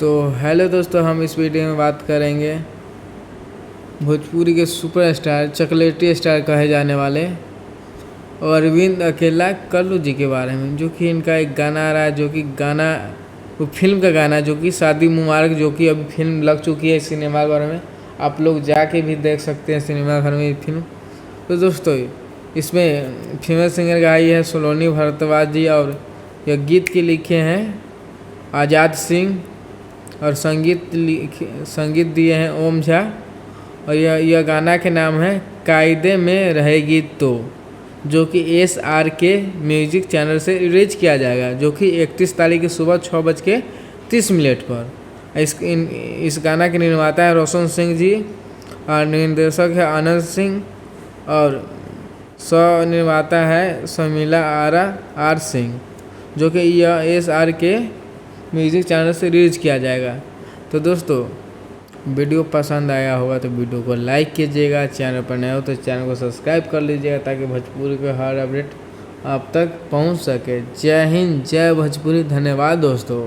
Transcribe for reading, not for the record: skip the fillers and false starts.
तो हेलो दोस्तों, हम इस वीडियो में बात करेंगे भोजपुरी के सुपरस्टार चॉकलेटी स्टार कहे जाने वाले अरविंद अकेला कल्लू जी के बारे में, जो कि इनका एक गाना आ रहा है, जो कि गाना वो फिल्म का गाना जो कि शादी मुबारक, जो कि अभी फिल्म लग चुकी है सिनेमा घर में। आप लोग जाके भी देख सकते हैं सिनेमा घर में ये फिल्म। तो दोस्तों, इसमें फीमेल सिंगर गाई है सोलोनी भारद्वाज जी, और यह गीत के लिखे हैं आज़ाद सिंह, और संगीत दिए हैं ओम झा। और यह गाना के नाम है कायदे में रहेगी तो, जो कि SRK म्यूजिक चैनल से रिलीज किया जाएगा, जो कि 31 तारीख की सुबह 6:30 पर। इस गाना के निर्माता है रोशन सिंह जी, और निर्देशक है आनंद सिंह, और सह निर्माता है शर्मिला आर सिंह, जो कि यह SRK म्यूजिक चैनल से रिलीज किया जाएगा। तो दोस्तों, वीडियो पसंद आया होगा तो वीडियो को लाइक कीजिएगा, चैनल पर नए हो तो चैनल को सब्सक्राइब कर लीजिएगा, ताकि भोजपुरी का हर अपडेट आप तक पहुंच सके। जय हिंद, जय भोजपुरी। धन्यवाद दोस्तों।